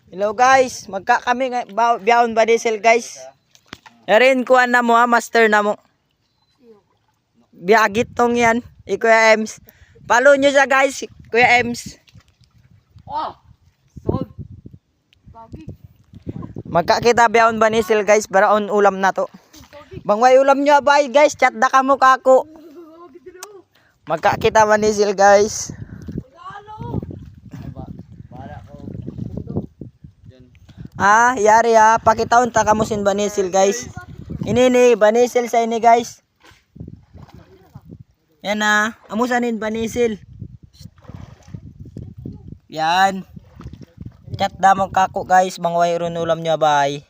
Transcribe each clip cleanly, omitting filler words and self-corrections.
Hello guys, magka kami biyahon ba diesel guys? Erin kuan na mo ha, master na mo. Biyagit tong yan, Kuya Ems. Follow nyo siya guys, Kuya Ems. Oh! Sold! Bagi! Magka kita biyahon ba diesel guys, para on ulam na to. Bangway ulam nyo abay guys, chat da ka mo kako. Magka kita ba diesel guys. Yari pakitaon ta kamusin banisil guys. Ini banisil sa ini guys. Yan amusanin banisil. Yan. Chat damog kako guys, bangway ron ulam nyo bay.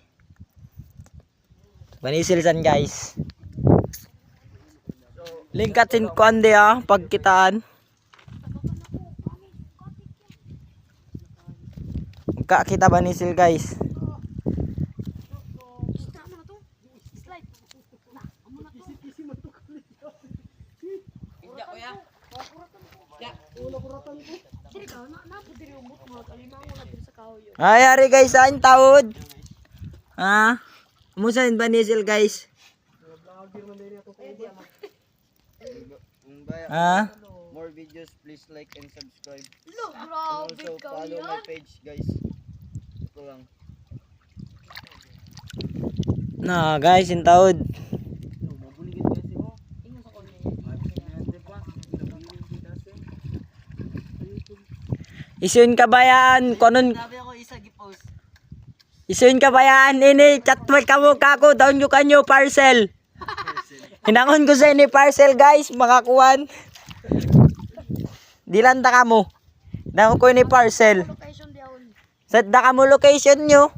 Banisil san guys. Lingkatin ko ande pagkitaan. Kita banisil guys. Ari guys, saan taod? Musain banisil guys. More videos, please like and subscribe. And also follow my page guys. Ito lang. Guys, in taod. Isuin kabayan, konon. Isuin kabayan ini chatway kamo kako down yu kanyo parcel. Hinangon ko sa ini parcel guys, makakuan. Dilan ta kamo. Hinangon ko ini parcel. Set da kamo location nyo.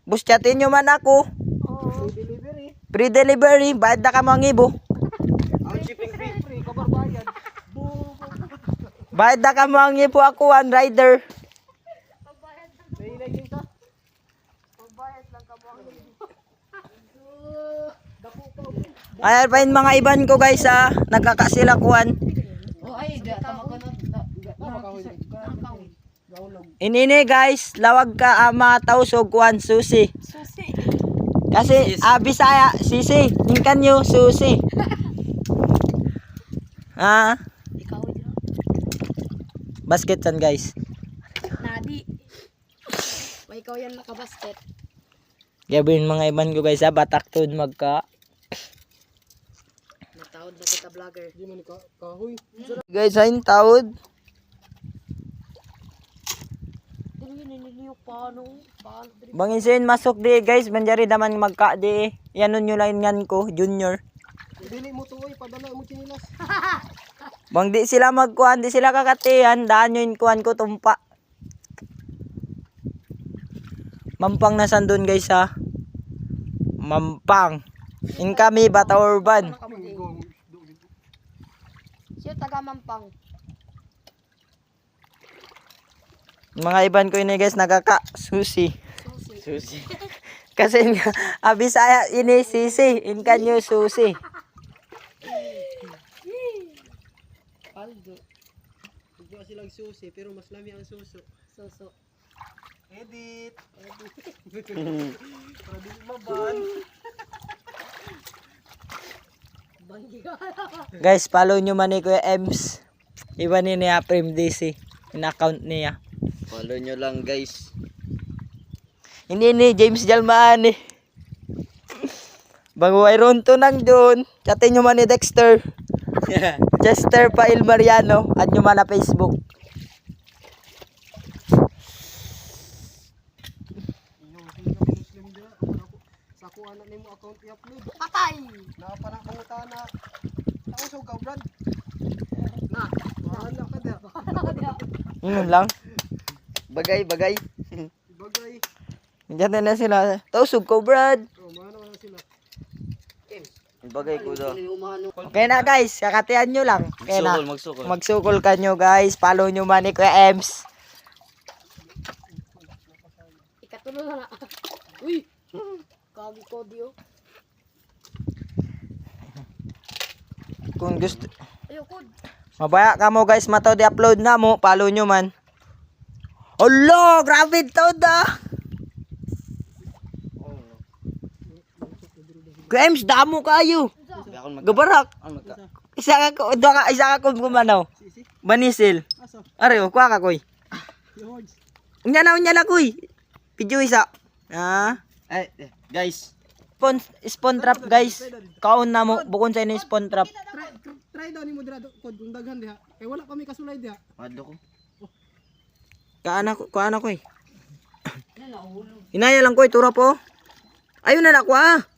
Bus chatin nyo man ako. Free delivery. Bayad da kamo ang ibo. Shipping free, kabar bayad. Bayad da kamo ang ibo ako one rider. Ayan pa yung mga iban ko guys nagkakasilakuan. Inini guys, lawag ka matausog kuan susi. Kasi Bisaya sisi, ningkan nyo susi. Basket san guys. Nadi. May ikaw yan nakabasket. Gabin mga iban ko guys batak tud magka. Natawad na kita vlogger. Di man kahoy. Guys, ayin taod. Bangisin masok di guys, banjari daman magka di. Yanon nyo lain ngan ko, junior. Dili mo tuoy, padala mo chinilas. Bang di sila magkuhan, di sila kakatihan, daan nyo yung kuhan ko tumpa. Mampang na sandun guys Mampang. In kami, Bata Urban. Siya taga Mampang. Mga iban ko ini guys, nagaka susi. Kasi Bisaya ini sisi, in kanyo susi. Paldo. Dugo silang susi, pero mas lami ang suso. Suso. Edit. Para di maban. Guys, follow nyo man ni Kuya Ems. Iba ni niya Prime DC. In-account niya. Follow nyo lang guys. Hindi ni James Jalmaan eh. Bago ay ronto nang doon. Chatin nyo man ni Dexter. Chester Pail Mariano. Add nyo man na Facebook. Sa kuha na nimo account i-upload. Patay! Nakapanang pangutana. Tausog ka Brad. Bahala ka da. Yun lang. Bagay. Bagay. Bagay. na sila. Tausog ko, Brad. Mano na sila. Bagay ko daw. Okay na guys, kakatian nyo lang. Okay na. Magsukol. Magsukol ka nyo guys. Follow nyo man ni Kuya Ems. Ikatulo na. Uy! Kagi ko diyo. Kung gusto. Ayoko. Mabaya ka mo guys, mataw di upload na mo. Follow nyo man. Olo, grabe to da. Oh, no. Games, damo kayo. Hindi ako Gabarak. magka. Isa ka kung kumanaw. Banisil. Are, kuha ka koy. Unya na koy. Video isa. Ah. Guys. Spawn trap guys. Kaon na mo bukon sa inyo spawn trap. Try daw ni mo dira kod kung daghan diha. Kay wala pa may kasulay diha. Madlo ko. Kuha koy. Hinaya lang koy tura po. Ayun na nakuha.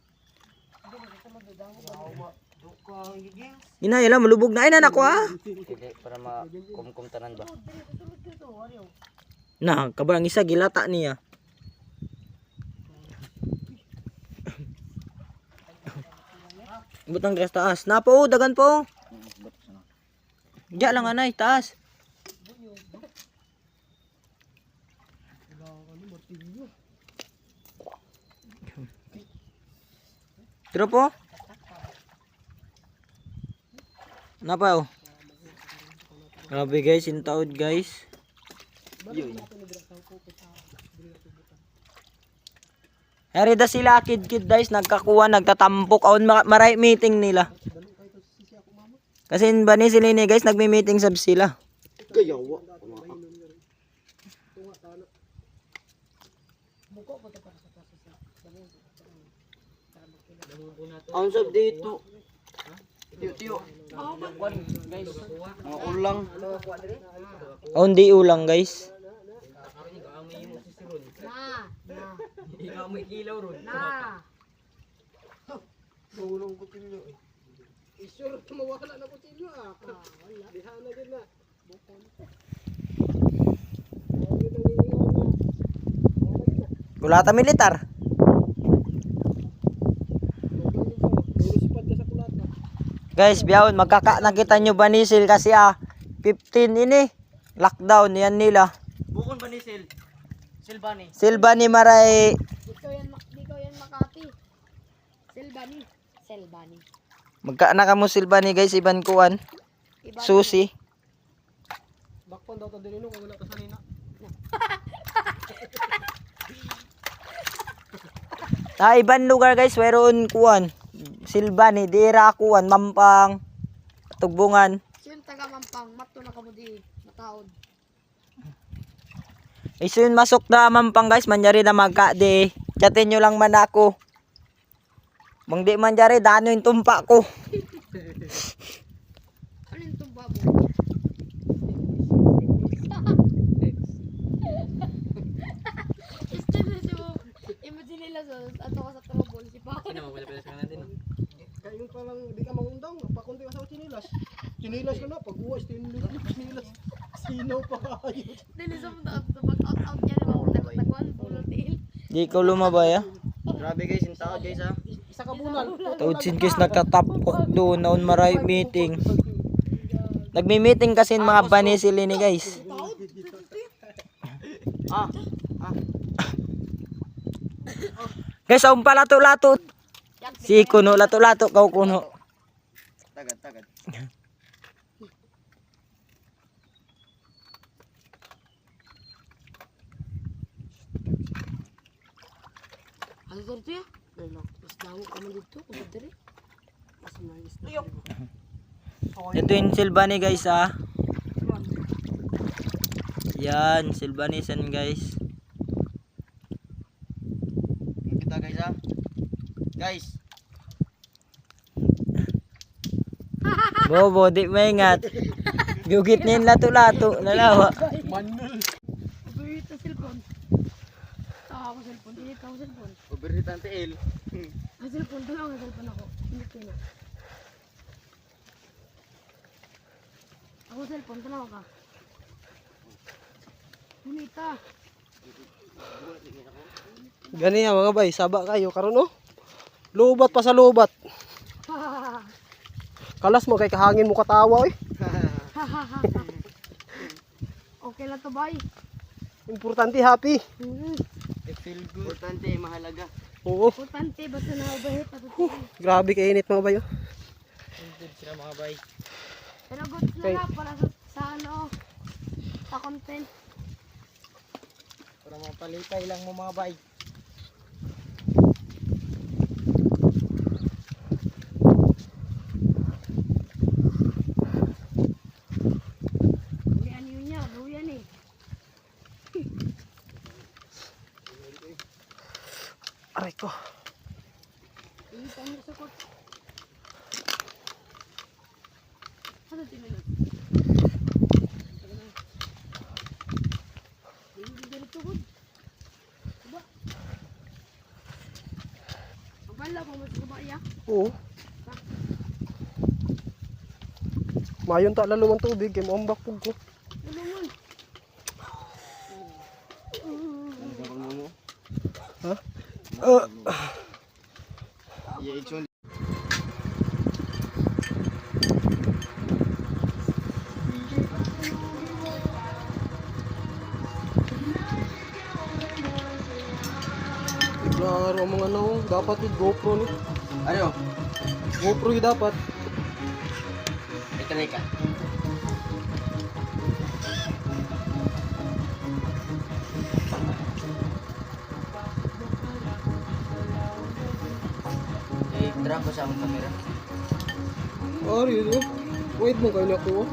Hinaya lang malubog na ay na nakuha. Hindi, para makumkumtanan ba? Na, kabarang isa gilata niya. Butang gas taas. Na po, dagan po. Diya lang anay, taas. Tiro po. Napa oh. Grabe guys, intaod guys. Harida sila kid guys, nagkakuha, nagtatampok on maray meeting nila. Kasi ba ni sila ni guys, nagmi-meeting sab sila. Gayawa. Ang sab dito. Tiyo. Guys, mga ulang. On di ulang guys. Na. Tulong ko tinyo. Isure mawala na ko tinyo ah. Wala. Diha na gid na. Kulata militar. Guys, biyawon magkaka nakita nyo banisil kasi 15 ini. Lockdown yan nila. Bukon ba ni Silvani? Silba ni Maray. Di ko yan Makati. Selbani. Magka na kamo Silba ni guys iban kuan. Susi. Bakpon daw ta dinino kay wala ta sanina. Iban lugar guys, meron kuan. Silba ni dira kuan Mampang. Tugbungan. Sino taga Mampang? Mato na kamo di mataod. Isun masok na Mampang guys, manjari na magka di. Chatin nyo lang man ako. Bang di manjari, dano yung tumpa ko. Ano yung tumba mo? Imagine nila ato ka sa trouble si Pa. Kay yung pa lang di ka mangundang, pakunti ka sa chinilas. Chinilas ka na pag uwas chinilas. Sino pa kayo? Dili sa mga out yan mo nagkuan bulol Di ko lumabay Grabe guys, yung tao guys ha. Isa ka bunal. Taudsin guys nagtatapok doon noon maray meeting. Nagmi-meeting kasi yung mga banisili ni guys. Guys, ang palato-lato. Si kuno lato-lato kau kuno. Tagad. Ano dito ya? Mas dawo ka man dito, kung dito. Mas mais na. Ito yung Silvani guys Yan, Silvanisan guys. Kita guys ha. Guys, Bobo, di maingat. Gugit na yung lato-lato. Nalawa. Dito cellphone. Tawa ko cellphone, dito ako cellphone. overheat ang tiil. Ang cellphone, dalawa ang cellphone ako. Hindi ko na. Ako cellphone, dalawa ka. Bunita. Gani mga bay, saba kayo karon oh. Lubat pa sa lubat. Kalas mo kay kahangin mo katawa eh. Okay lang to, bay. Importante happy. I feel good. Importante, mahalaga. Oo, Importante, basta na-overheat na to. grabe kay init mga bay oh. Good sila mga bay. Pero good na Okay. lang para sa ano, sa content. mapalipay lang mo mga bay. Ini ano niya, luyan eh. Aray ko. Ini pa mo sa kot. Ano tinanong? Hindi dito kot. Diba? Abala ko mas kubaya. Oo. Mayon ta lalo ang tubig kay maombak pug ko. Tulungan. Ha? I-action. Klaro mga ano, dapat yung GoPro ni. Ano? GoPro yung dapat. Ito ka. Eh, drop ko sa akong camera. Ari yun. Wait mo kayo na ko.